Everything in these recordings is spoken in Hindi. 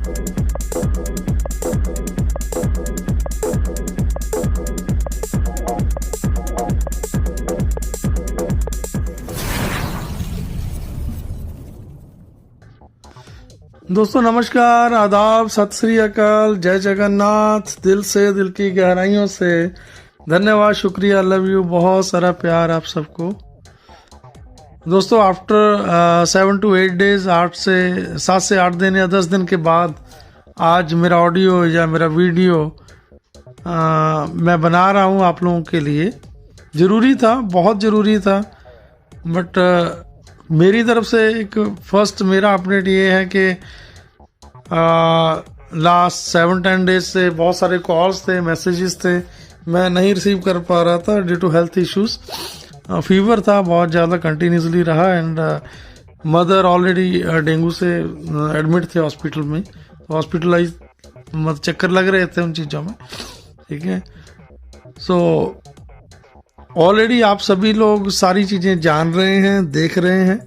दोस्तों नमस्कार, आदाब, सत श्री अकाल, जय जगन्नाथ। दिल से, दिल की गहराइयों से धन्यवाद, शुक्रिया, लव यू, बहुत सारा प्यार आप सबको। दोस्तों आफ्टर 7 to 8 डेज, 7 से 8 दिन या 10 दिन के बाद आज मेरा ऑडियो या मेरा वीडियो मैं बना रहा हूँ आप लोगों के लिए। ज़रूरी था, बहुत ज़रूरी था, बट मेरी तरफ से एक फर्स्ट मेरा अपडेट ये है कि लास्ट 7-10 डेज से बहुत सारे कॉल्स थे, मैसेजेस थे, मैं नहीं रिसीव कर पा रहा था due to health issues. Fever था बहुत ज़्यादा, कंटिन्यूसली रहा, एंड मदर ऑलरेडी डेंगू से एडमिट थे हॉस्पिटल में, हॉस्पिटलाइज, मतलब चक्कर लग रहे थे उन चीज़ों में, ठीक है। सो ऑलरेडी आप सभी लोग सारी चीज़ें जान रहे हैं, देख रहे हैं।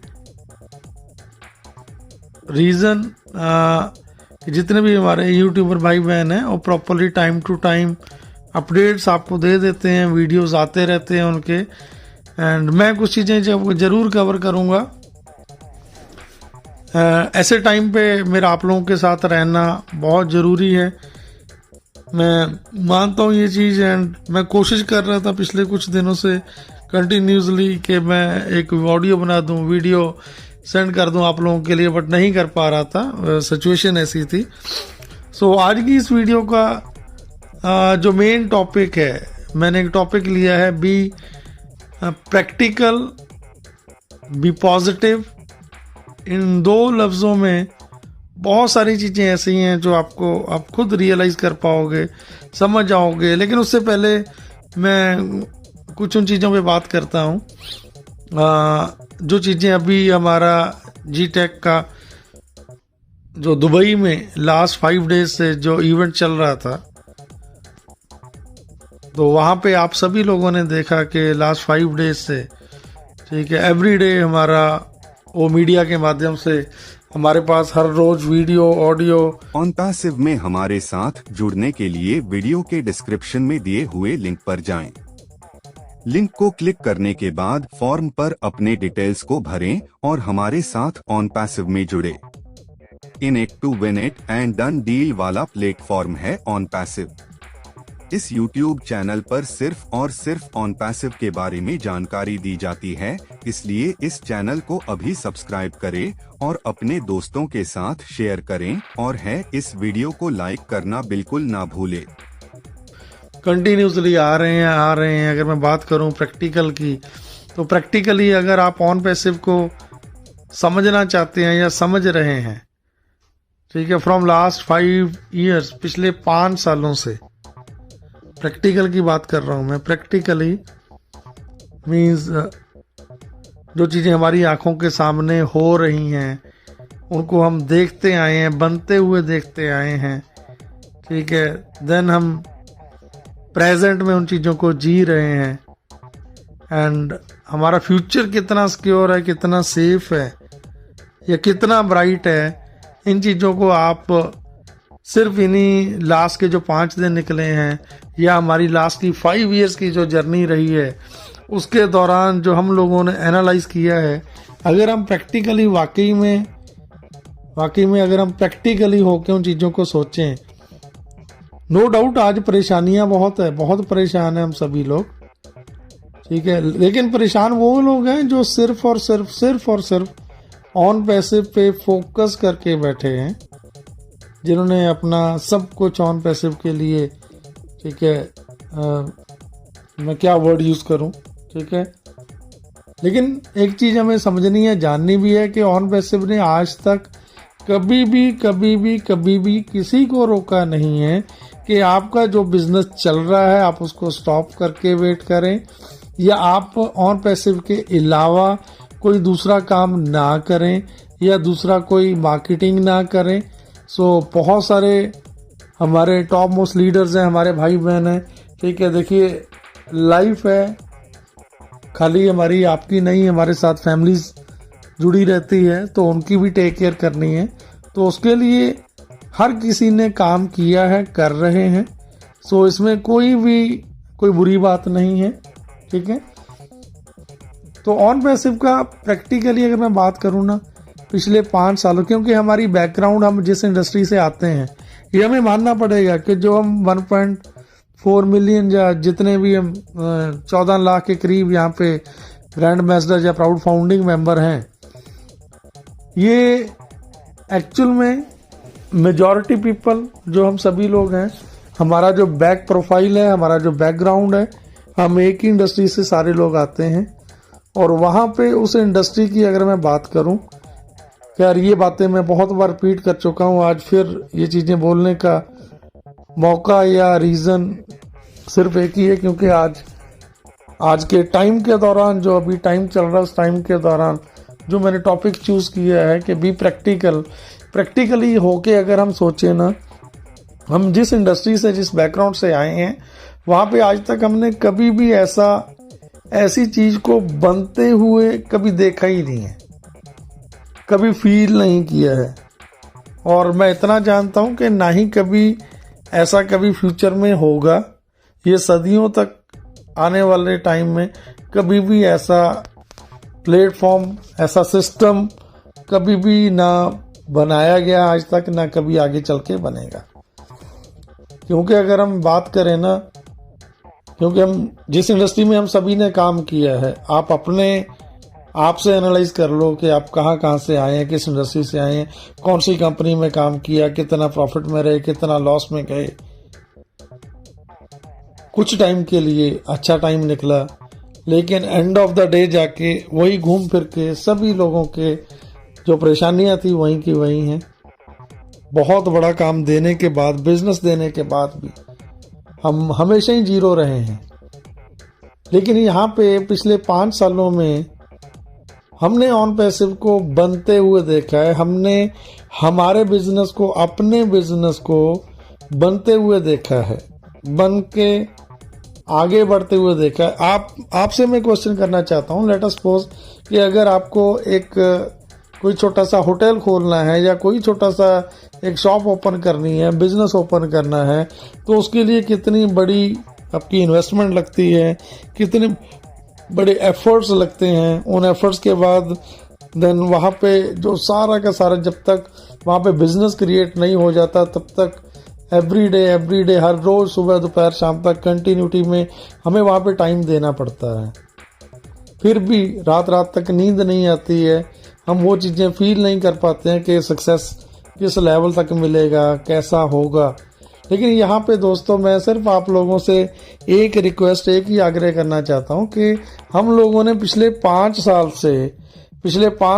रीज़न जितने भी हमारे यूट्यूबर भाई बहन हैं वो properly time to time updates आपको दे देते हैं, वीडियोस आते रहते हैं उनके, एंड मैं कुछ चीज़ें जब ज़रूर कवर करूँगा। ऐसे टाइम पे मेरा आप लोगों के साथ रहना बहुत ज़रूरी है, मैं मानता हूँ ये चीज़, एंड मैं कोशिश कर रहा था पिछले कुछ दिनों से कंटिन्यूसली कि मैं एक ऑडियो बना दूँ, वीडियो सेंड कर दूं आप लोगों के लिए, बट नहीं कर पा रहा था, सिचुएशन ऐसी थी। सो आज की इस वीडियो का जो मेन टॉपिक है, मैंने एक टॉपिक लिया है, बी प्रैक्टिकल, बी पॉजिटिव। इन 2 लफ्ज़ों में बहुत सारी चीज़ें ऐसी हैं जो आप खुद रियलाइज़ कर पाओगे, समझ जाओगे। लेकिन उससे पहले मैं कुछ उन चीज़ों पे बात करता हूँ जो चीज़ें अभी हमारा जी-टेक का जो दुबई में लास्ट 5 डेज से जो इवेंट चल रहा था, तो वहाँ पे आप सभी लोगों ने देखा कि लास्ट 5 डेज से, ठीक है, एवरीडे हमारा वो मीडिया के माध्यम से हमारे पास हर रोज वीडियो, ऑडियो। OnPassive में हमारे साथ जुड़ने के लिए वीडियो के डिस्क्रिप्शन में दिए हुए लिंक पर जाएं। लिंक को क्लिक करने के बाद फॉर्म पर अपने डिटेल्स को भरें और हमारे साथ OnPassive में जुड़े। In it to win it and done deal वाला प्लेटफॉर्म है OnPassive। इस YouTube चैनल पर सिर्फ और सिर्फ OnPassive के बारे में जानकारी दी जाती है, इसलिए इस चैनल को अभी सब्सक्राइब करें और अपने दोस्तों के साथ शेयर करें, और है इस वीडियो को लाइक करना बिल्कुल ना भूलें। कंटिन्यूसली आ रहे हैं। अगर मैं बात करूं प्रैक्टिकल की, तो प्रैक्टिकली अगर आप OnPassive को समझना चाहते हैं या समझ रहे हैं, ठीक है, फ्रॉम लास्ट 5 ईयर्स, पिछले 5 सालों से प्रैक्टिकल की बात कर रहा हूं मैं। प्रैक्टिकली मीन्स जो चीज़ें हमारी आंखों के सामने हो रही हैं उनको हम देखते आए हैं, बनते हुए देखते आए हैं, ठीक है। देन हम प्रेजेंट में उन चीज़ों को जी रहे हैं, एंड हमारा फ्यूचर कितना सिक्योर है, कितना सेफ है या कितना ब्राइट है, इन चीज़ों को आप सिर्फ इन्हीं लास्ट के जो 5 दिन निकले हैं या हमारी लास्ट की 5 ईयर्स की जो जर्नी रही है उसके दौरान जो हम लोगों ने एनालाइज किया है, अगर हम प्रैक्टिकली वाकई में अगर हम प्रैक्टिकली होकर उन चीज़ों को सोचें, नो डाउट आज परेशानियां बहुत है, बहुत परेशान है हम सभी लोग, ठीक है। लेकिन परेशान वो लोग हैं जो सिर्फ और सिर्फ OnPassive पे फोकस करके बैठे हैं, जिन्होंने अपना सब कुछ OnPassive के लिए, ठीक है, मैं क्या वर्ड यूज़ करूं, ठीक है। लेकिन एक चीज़ हमें समझनी है, जाननी भी है कि OnPassive ने आज तक कभी भी किसी को रोका नहीं है कि आपका जो बिजनेस चल रहा है आप उसको स्टॉप करके वेट करें, या आप OnPassive के अलावा कोई दूसरा काम ना करें या दूसरा कोई मार्केटिंग ना करें। सो बहुत सारे हमारे टॉप मोस्ट लीडर्स हैं, हमारे भाई बहन हैं, ठीक है। देखिए लाइफ है, खाली हमारी आपकी नहीं, हमारे साथ फैमिलीज जुड़ी रहती है, तो उनकी भी टेक केयर करनी है। तो उसके लिए हर किसी ने काम किया है, कर रहे हैं। सो इसमें कोई बुरी बात नहीं है, ठीक है। तो ऑन पैसिव का प्रैक्टिकली अगर मैं बात करूँ ना, पिछले 5 सालों, क्योंकि हमारी बैकग्राउंड, हम जिस इंडस्ट्री से आते हैं, ये हमें मानना पड़ेगा कि जो हम 1.4 मिलियन या जितने भी हम 14 लाख के करीब यहाँ पे ग्रैंड एम्बेसडर या प्राउड फाउंडिंग मेंबर हैं, ये एक्चुअल में मेजॉरिटी पीपल जो हम सभी लोग हैं, हमारा जो बैक प्रोफाइल है, हमारा जो बैकग्राउंड है, हम एक ही इंडस्ट्री से सारे लोग आते हैं। और वहाँ पे उस इंडस्ट्री की अगर मैं बात करूँ, यार ये बातें मैं बहुत बार रिपीट कर चुका हूँ, आज फिर ये चीज़ें बोलने का मौका या रीज़न सिर्फ एक ही है, क्योंकि आज के टाइम के दौरान, जो अभी टाइम चल रहा है, उस टाइम के दौरान जो मैंने टॉपिक चूज़ किया है कि बी प्रैक्टिकली होके अगर हम सोचें ना, हम जिस इंडस्ट्री से, जिस बैकग्राउंड से आए हैं, वहाँ पे आज तक हमने कभी भी ऐसी चीज़ को बनते हुए कभी देखा ही नहीं है, कभी फील नहीं किया है। और मैं इतना जानता हूँ कि ना ही कभी ऐसा कभी फ्यूचर में होगा। ये सदियों तक आने वाले टाइम में कभी भी ऐसा प्लेटफॉर्म, ऐसा सिस्टम कभी भी ना बनाया गया आज तक, ना कभी आगे चल के बनेगा। क्योंकि अगर हम बात करें ना, क्योंकि हम जिस इंडस्ट्री में हम सभी ने काम किया है, आप अपने आप से एनालाइज कर लो कि आप कहाँ से आए हैं, किस इंडस्ट्री से आए हैं, कौन सी कंपनी में काम किया, कितना प्रॉफिट में रहे, कितना लॉस में गए। कुछ टाइम के लिए अच्छा टाइम निकला, लेकिन एंड ऑफ द डे जाके वही घूम फिर के सभी लोगों के जो परेशानियां थी वहीं की वहीं हैं। बहुत बड़ा काम देने के बाद, बिजनेस देने के बाद भी हम हमेशा ही जीरो रहे हैं। लेकिन यहाँ पे पिछले 5 सालों में हमने ऑन पैसिव को बनते हुए देखा है, हमने हमारे बिजनेस को, अपने बिजनेस को बनते हुए देखा है, बन के आगे बढ़ते हुए देखा है। आपसे मैं क्वेश्चन करना चाहता हूँ, लेट अस सपोज कि अगर आपको कोई छोटा सा होटल खोलना है या कोई छोटा सा एक शॉप ओपन करनी है, बिजनेस ओपन करना है, तो उसके लिए कितनी बड़ी आपकी इन्वेस्टमेंट लगती है, कितने बड़े एफर्ट्स लगते हैं। उन एफर्ट्स के बाद देन वहाँ पे जो सारा का सारा, जब तक वहाँ पे बिजनेस क्रिएट नहीं हो जाता, तब तक एवरी डे हर रोज सुबह दोपहर शाम तक कंटिन्यूटी में हमें वहाँ पे टाइम देना पड़ता है। फिर भी रात तक नींद नहीं आती है, हम वो चीज़ें फील नहीं कर पाते हैं कि सक्सेस किस लेवल तक मिलेगा, कैसा होगा। लेकिन यहाँ पे दोस्तों, मैं सिर्फ आप लोगों से एक रिक्वेस्ट, एक ही आग्रह करना चाहता हूँ कि हम लोगों ने पिछले 5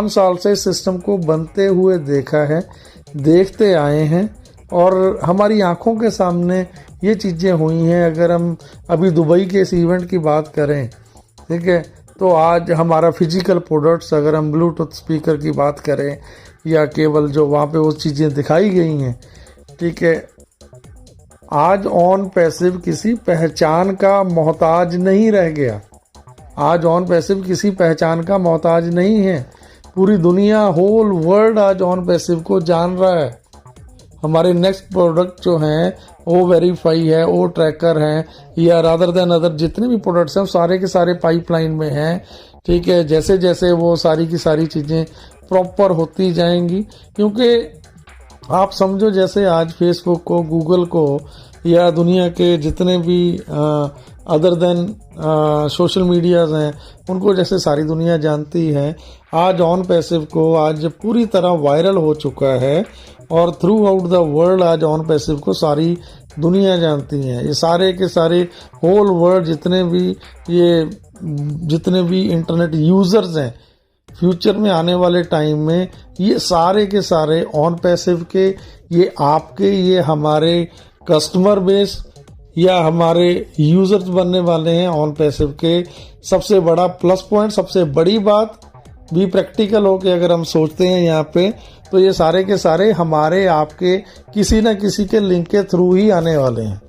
साल से सिस्टम को बनते हुए देखा है, देखते आए हैं, और हमारी आंखों के सामने ये चीज़ें हुई हैं। अगर हम अभी दुबई के इस इवेंट की बात करें, ठीक है, तो आज हमारा फिजिकल प्रोडक्ट्स, अगर हम ब्लूटूथ स्पीकर की बात करें या केवल जो वहाँ पे वो चीज़ें दिखाई गई हैं, ठीक है, आज ऑन पैसिव किसी पहचान का मोहताज नहीं रह गया। आज ऑन पैसिव किसी पहचान का मोहताज नहीं है। पूरी दुनिया, होल वर्ल्ड आज ऑन पैसिव को जान रहा है। हमारे नेक्स्ट प्रोडक्ट जो हैं वो वेरीफाई है, वो ट्रैकर हैं, या रादर देन अदर जितने भी प्रोडक्ट्स हैं सारे के सारे पाइपलाइन में हैं, ठीक है। जैसे जैसे वो सारी की सारी चीज़ें प्रॉपर होती जाएंगी, क्योंकि आप समझो जैसे आज फेसबुक को, गूगल को, या दुनिया के जितने भी अदर देन सोशल मीडियाज हैं, उनको जैसे सारी दुनिया जानती है, आज ऑन पैसिव को आज पूरी तरह वायरल हो चुका है, और थ्रू आउट द वर्ल्ड आज ऑन पैसिव को सारी दुनिया जानती है। ये सारे के सारे होल वर्ल्ड जितने भी इंटरनेट यूजर्स हैं, फ्यूचर में आने वाले टाइम में ये सारे के सारे ऑन पैसिव के, ये आपके, ये हमारे कस्टमर बेस या हमारे यूजर्स बनने वाले हैं ऑन पैसिव के। सबसे बड़ा प्लस पॉइंट, सबसे बड़ी बात भी प्रैक्टिकल हो के अगर हम सोचते हैं यहाँ पे, तो ये सारे के सारे हमारे आपके किसी न किसी के लिंक के थ्रू ही आने वाले हैं।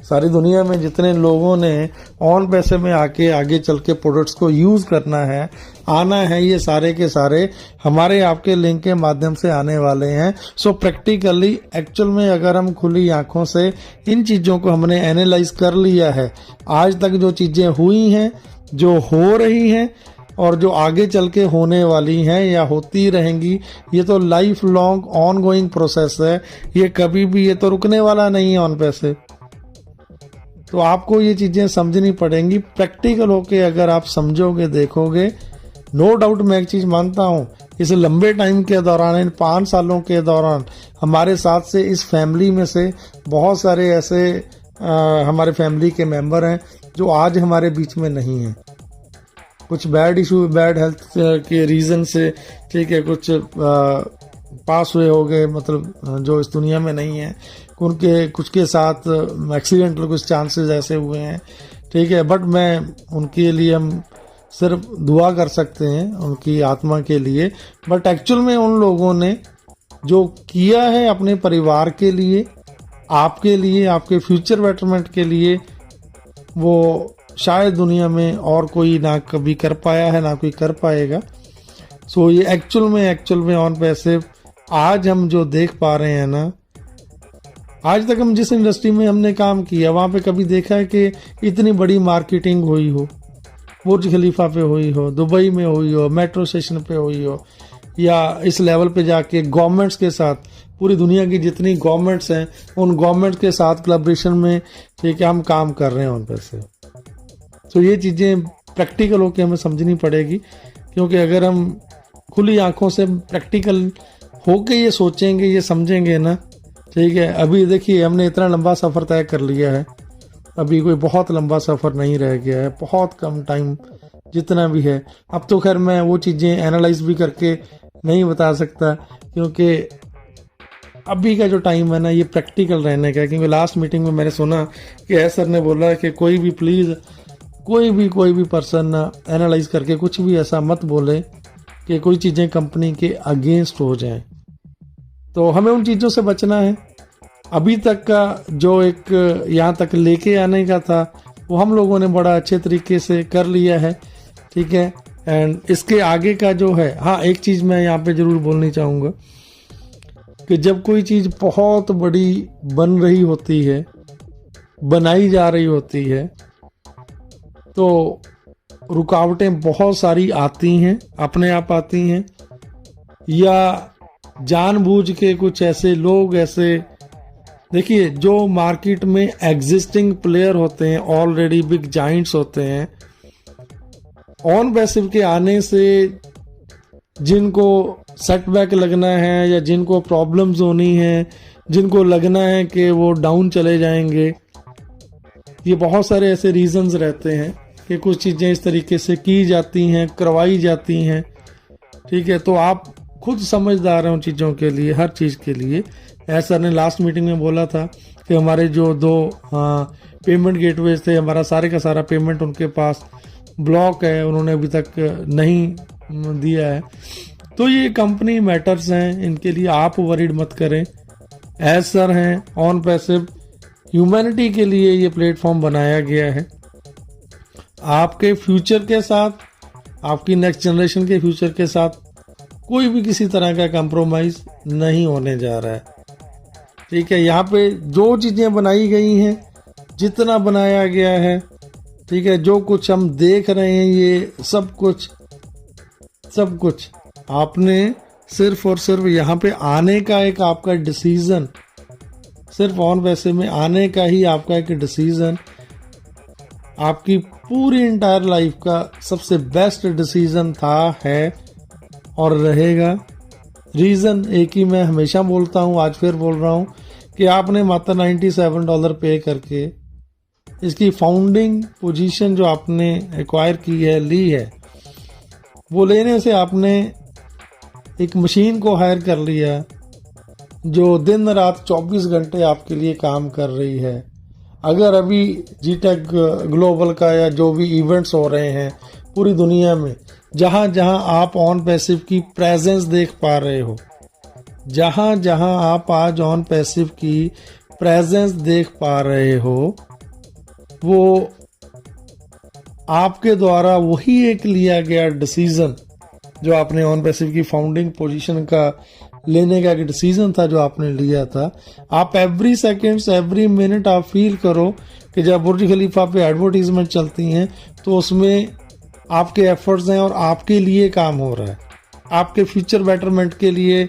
सारी दुनिया में जितने लोगों ने ऑन पैसे में आके आगे चल के प्रोडक्ट्स को यूज करना है, आना है, ये सारे के सारे हमारे आपके लिंक के माध्यम से आने वाले हैं। सो प्रैक्टिकली एक्चुअल में अगर हम खुली आंखों से इन चीजों को हमने एनालाइज कर लिया है, आज तक जो चीजें हुई हैं, जो हो रही हैं और जो आगे चल के होने वाली हैं या होती रहेंगी, ये तो life long on going process है। ये कभी भी, ये तो रुकने वाला नहीं है ऑन पैसे। तो आपको ये चीजें समझनी पड़ेंगी। प्रैक्टिकल होके अगर आप समझोगे, देखोगे, नो डाउट मैं एक चीज मानता हूं, इस लंबे टाइम के दौरान, इन 5 सालों के दौरान हमारे साथ से इस फैमिली में से बहुत सारे ऐसे हमारे फैमिली के मेंबर हैं जो आज हमारे बीच में नहीं हैं। कुछ बैड इशू, बैड हेल्थ के रीजन से, ठीक है, कुछ पास हुए हो गए, मतलब जो इस दुनिया में नहीं है, उनके कुछ के साथ एक्सीडेंटल कुछ चांसेस ऐसे हुए हैं, ठीक है। बट मैं उनके लिए, हम सिर्फ दुआ कर सकते हैं उनकी आत्मा के लिए। बट एक्चुअल में उन लोगों ने जो किया है अपने परिवार के लिए, आपके लिए, आपके फ्यूचर बेटरमेंट के लिए, वो शायद दुनिया में और कोई ना कभी कर पाया है, ना कोई कर पाएगा। सो ये एक्चुअल में ऑन पैसे आज हम जो देख पा रहे हैं ना, आज तक हम जिस इंडस्ट्री में हमने काम किया वहां पे कभी देखा है कि इतनी बड़ी मार्केटिंग हुई हो, बुर्ज खलीफा पे हुई हो, दुबई में हुई हो, मेट्रो स्टेशन पे हुई हो, या इस लेवल पे जाके गवर्नमेंट्स के साथ, पूरी दुनिया की जितनी गवर्नमेंट्स हैं उन गवर्नमेंट्स के साथ कोलैबोरेशन में, ठीक है, हम काम कर रहे हैं ऑन पैसे। तो ये चीजें प्रैक्टिकल होके हमें समझनी पड़ेगी, क्योंकि अगर हम खुली आंखों से प्रैक्टिकल होके ये सोचेंगे, ये समझेंगे ना, ठीक है। अभी देखिए हमने इतना लंबा सफर तय कर लिया है, अभी कोई बहुत लंबा सफर नहीं रह गया है, बहुत कम टाइम जितना भी है। अब तो खैर मैं वो चीजें एनालाइज भी करके नहीं बता सकता, क्योंकि अभी का जो टाइम है ना, ये प्रैक्टिकल रहने का। क्योंकि लास्ट मीटिंग में मैंने सुना कि एस सर ने बोला कि कोई भी प्लीज, कोई भी पर्सन एनालाइज करके कुछ भी ऐसा मत बोले कि कोई चीजें कंपनी के अगेंस्ट हो जाएं। तो हमें उन चीजों से बचना है। अभी तक का जो एक यहाँ तक लेके आने का था, वो हम लोगों ने बड़ा अच्छे तरीके से कर लिया है, ठीक है। एंड इसके आगे का जो है, हाँ, एक चीज मैं यहाँ पे जरूर बोलनी चाहूंगा कि जब कोई चीज बहुत बड़ी बन रही होती है, बनाई जा रही होती है, तो रुकावटें बहुत सारी आती हैं, अपने आप आती हैं, या जानबूझ के कुछ ऐसे लोग, ऐसे देखिए जो मार्केट में एग्जिस्टिंग प्लेयर होते हैं, ऑलरेडी बिग जाइंट्स होते हैं, ऑन पैसिव के आने से जिनको सेटबैक लगना है या जिनको प्रॉब्लम्स होनी है, जिनको लगना है कि वो डाउन चले जाएंगे, ये बहुत सारे ऐसे रीजंस रहते हैं कि कुछ चीजें इस तरीके से की जाती हैं, करवाई जाती हैं, ठीक है। तो आप खुद समझदार हैं उन चीज़ों के लिए, हर चीज़ के लिए। ऐसा ने लास्ट मीटिंग में बोला था कि हमारे जो 2 पेमेंट गेटवेज थे, हमारा सारे का सारा पेमेंट उनके पास ब्लॉक है, उन्होंने अभी तक नहीं दिया है। तो ये कंपनी मैटर्स हैं, इनके लिए आप वरीड मत करें। एज सर हैं ऑन पैसिव, ह्यूमैनिटी के लिए ये प्लेटफॉर्म बनाया गया है, आपके फ्यूचर के साथ, आपकी नेक्स्ट जनरेशन के फ्यूचर के साथ कोई भी किसी तरह का कंप्रोमाइज नहीं होने जा रहा है, ठीक है। यहाँ पे जो चीजें बनाई गई हैं, जितना बनाया गया है, ठीक है, जो कुछ हम देख रहे हैं, ये सब कुछ आपने सिर्फ और सिर्फ यहाँ पे आने का एक आपका डिसीजन, सिर्फ ऑन पैसे में आने का ही आपका एक डिसीजन, आपकी पूरी इंटायर लाइफ का सबसे बेस्ट डिसीजन था, है और रहेगा। रीजन एक ही मैं हमेशा बोलता हूँ, आज फिर बोल रहा हूँ कि आपने मात्र $97 पे करके इसकी फाउंडिंग पोजीशन जो आपने एक्वायर की है, ली है, वो लेने से आपने एक मशीन को हायर कर लिया जो दिन रात 24 घंटे आपके लिए काम कर रही है। अगर अभी जीटेक ग्लोबल का या जो भी इवेंट्स हो रहे हैं पूरी दुनिया में, जहां जहां आप ऑन पैसिव की प्रेजेंस देख पा रहे हो, जहां जहां आप आज ऑन पैसिव की प्रेजेंस देख पा रहे हो, वो आपके द्वारा वही एक लिया गया डिसीजन जो आपने ऑन पैसिव की फाउंडिंग पोजीशन का लेने का एक डिसीजन था जो आपने लिया था। आप एवरी सेकेंड्स एवरी मिनट आप फील करो कि जब बुर्ज खलीफा पे एडवर्टीजमेंट चलती हैं तो उसमें आपके एफर्ट्स हैं और आपके लिए काम हो रहा है, आपके फ्यूचर बेटरमेंट के लिए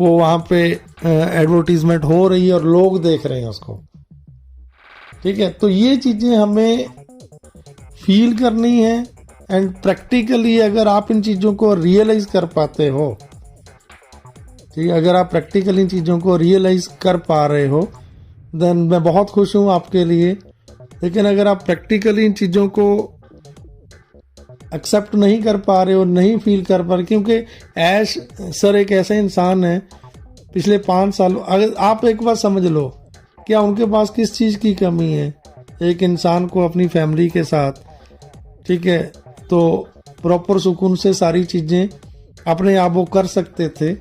वो वहाँ पे एडवर्टीजमेंट हो रही है और लोग देख रहे हैं उसको। ठीक है, तो ये चीज़ें हमें फील करनी है एंड प्रैक्टिकली अगर आप इन चीज़ों को रियलाइज कर पाते हो, ठीक है, अगर आप प्रैक्टिकली इन चीज़ों को रियलाइज कर पा रहे हो देन मैं बहुत खुश हूँ आपके लिए। लेकिन अगर आप प्रैक्टिकली इन चीज़ों को एक्सेप्ट नहीं कर पा रहे हो, नहीं फील कर पा रहे, क्योंकि ऐश सर एक ऐसे इंसान है पिछले 5 साल, अगर आप एक बार समझ लो क्या उनके पास किस चीज़ की कमी है। एक इंसान को अपनी फैमिली के साथ, ठीक है, तो प्रॉपर सुकून से सारी चीज़ें अपने आप वो कर सकते थे,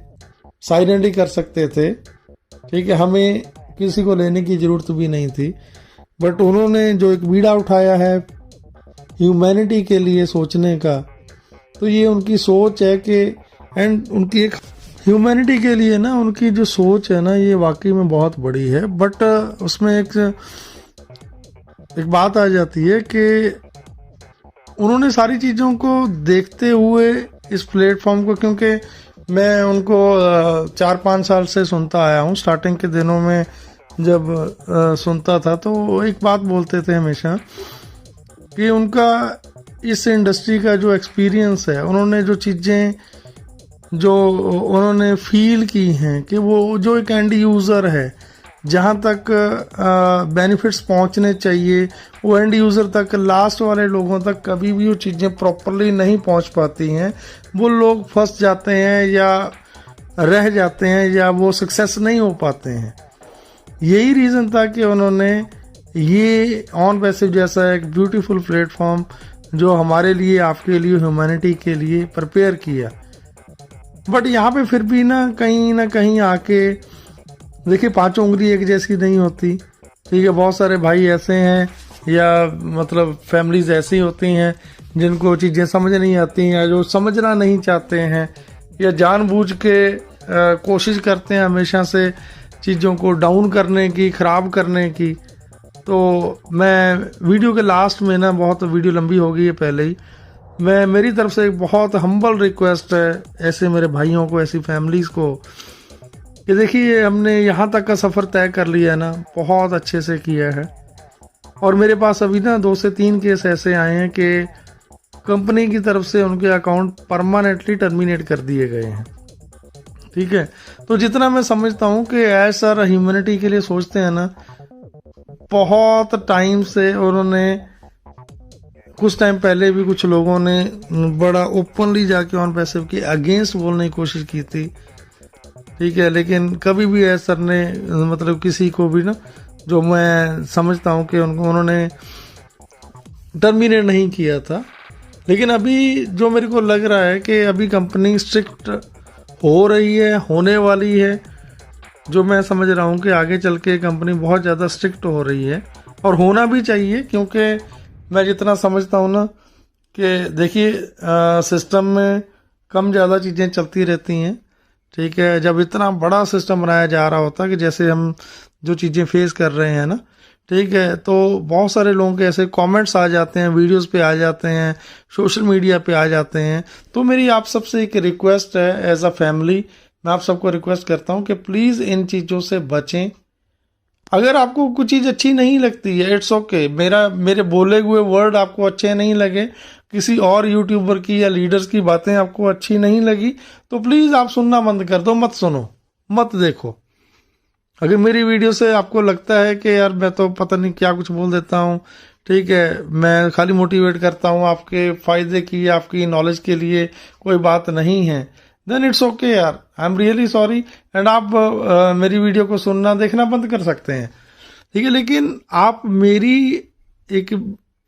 साइलेंटली कर सकते थे। ठीक है, हमें किसी को लेने की ज़रूरत भी नहीं थी, बट उन्होंने जो एक बीड़ा उठाया है ह्यूमैनिटी के लिए सोचने का, तो ये उनकी सोच है कि एंड उनकी एक ह्यूमैनिटी के लिए ना उनकी जो सोच है ना ये वाकई में बहुत बड़ी है। बट उसमें एक बात आ जाती है कि उन्होंने सारी चीज़ों को देखते हुए इस प्लेटफॉर्म को, क्योंकि मैं उनको 4-5 साल से सुनता आया हूँ, स्टार्टिंग के दिनों में जब सुनता था तो एक बात बोलते थे हमेशा कि उनका इस इंडस्ट्री का जो एक्सपीरियंस है, उन्होंने जो चीज़ें जो उन्होंने फील की हैं कि वो जो एक एंड यूज़र है जहाँ तक बेनिफिट्स पहुँचने चाहिए वो एंड यूज़र तक, लास्ट वाले लोगों तक कभी भी वो चीज़ें प्रॉपरली नहीं पहुँच पाती हैं। वो लोग फंस जाते हैं या रह जाते हैं या वो सक्सेस नहीं हो पाते हैं। यही रीज़न था कि उन्होंने ये ऑन पैसिव जैसा एक ब्यूटीफुल प्लेटफॉर्म जो हमारे लिए, आपके लिए, ह्यूमैनिटी के लिए प्रिपेयर किया। बट यहाँ पे फिर भी ना कहीं आके देखिए 5 उंगली एक जैसी नहीं होती। ठीक है, बहुत सारे भाई ऐसे हैं या मतलब फैमिलीज ऐसी होती हैं जिनको चीज़ें समझ नहीं आती हैं या जो समझना नहीं चाहते हैं या जानबूझ के कोशिश करते हैं हमेशा से चीज़ों को डाउन करने की, ख़राब करने की। तो मैं वीडियो के लास्ट में ना, बहुत वीडियो लंबी हो गई है पहले ही, मैं मेरी तरफ से एक बहुत हम्बल रिक्वेस्ट है ऐसे मेरे भाइयों को, ऐसी फैमिलीज़ को कि देखिए हमने यहाँ तक का सफ़र तय कर लिया है ना, बहुत अच्छे से किया है। और मेरे पास अभी ना 2 से 3 केस ऐसे आए हैं कि कंपनी की तरफ से उनके अकाउंट परमानेंटली टर्मिनेट कर दिए गए हैं। ठीक है, तो जितना मैं समझता हूँ कि ऐसा ह्यूमैनिटी के लिए सोचते हैं ना, बहुत टाइम से उन्होंने, कुछ टाइम पहले भी कुछ लोगों ने बड़ा ओपनली जाके ऑन पैसिव के अगेंस्ट बोलने की कोशिश की थी। ठीक है, लेकिन कभी भी सर ने मतलब किसी को भी ना, जो मैं समझता हूँ कि उन्होंने टर्मिनेट नहीं किया था। लेकिन अभी जो मेरे को लग रहा है कि अभी कंपनी स्ट्रिक्ट हो रही है, होने वाली है। जो मैं समझ रहा हूँ कि आगे चल के कंपनी बहुत ज़्यादा स्ट्रिक्ट हो रही है और होना भी चाहिए, क्योंकि मैं जितना समझता हूँ ना कि देखिए सिस्टम में कम ज़्यादा चीज़ें चलती रहती हैं। ठीक है, जब इतना बड़ा सिस्टम बनाया जा रहा होता है कि जैसे हम जो चीज़ें फेस कर रहे हैं ना, ठीक है, तो बहुत सारे लोगों के ऐसे कमेंट्स आ जाते हैं, वीडियोस पे आ जाते हैं, सोशल मीडिया पे आ जाते हैं। तो मेरी आप सबसे एक रिक्वेस्ट है, एज अ फैमिली मैं आप सबको रिक्वेस्ट करता हूँ कि प्लीज़ इन चीज़ों से बचें। अगर आपको कुछ चीज़ अच्छी नहीं लगती है, इट्स ओके, मेरे बोले हुए वर्ड आपको अच्छे नहीं लगे, किसी और यूट्यूबर की या लीडर्स की बातें आपको अच्छी नहीं लगी, तो प्लीज़ आप सुनना बंद कर दो, मत सुनो, मत देखो। अगर मेरी वीडियो से आपको लगता है कि यार मैं तो पता नहीं क्या कुछ बोल देता हूँ, ठीक है, मैं खाली मोटिवेट करता हूँ आपके फ़ायदे की, आपकी नॉलेज के लिए, कोई बात नहीं है, देन इट्स ओके यार, I am really sorry. And आप मेरी वीडियो को सुनना, देखना बंद कर सकते हैं। ठीक है, लेकिन आप मेरी एक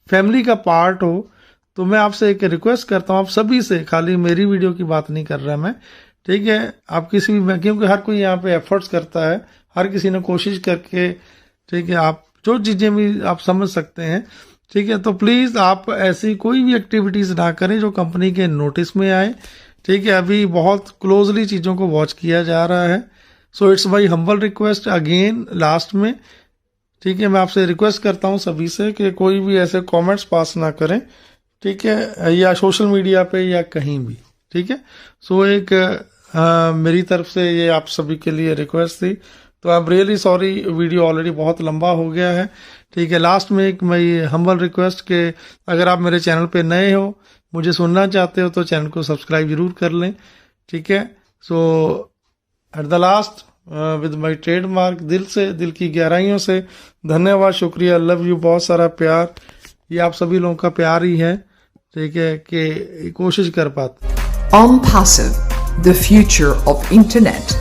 फैमिली का पार्ट हो, तो मैं आपसे एक रिक्वेस्ट करता हूँ, आप सभी से, खाली मेरी वीडियो की बात नहीं कर रहा मैं। ठीक है, आप किसी भी, क्योंकि हर कोई यहाँ पे एफर्ट्स करता है, हर किसी ने कोशिश करके, ठीक है, आप जो चीज़ें भी आप समझ सकते हैं, ठीक है। तो प्लीज़ आप ऐसी कोई भी एक्टिविटीज़ ना करें जो कंपनी के नोटिस में आए, ठीक है। अभी बहुत क्लोजली चीज़ों को वॉच किया जा रहा है। So it's my humble request again last में, ठीक है, मैं आपसे रिक्वेस्ट करता हूँ सभी से कि कोई भी ऐसे कमेंट्स पास ना करें, ठीक है, या सोशल मीडिया पे या कहीं भी, ठीक है। सो एक मेरी तरफ से ये आप सभी के लिए रिक्वेस्ट थी। तो I am really sorry, video already बहुत लंबा हो गया है, ठीक है। लास्ट में एक मेरी हम्बल रिक्वेस्ट के अगर आप मेरे चैनल पे नए हो, मुझे सुनना चाहते हो तो चैनल को सब्सक्राइब जरूर कर लें, ठीक है। So at the last with my trademark, दिल से, दिल की गहराइयों से धन्यवाद, शुक्रिया, लव यू, बहुत सारा प्यार। ये आप सभी लोगों का प्यार ही है, ठीक है, कि कोशिश कर पाते। OnPassive, the future of internet.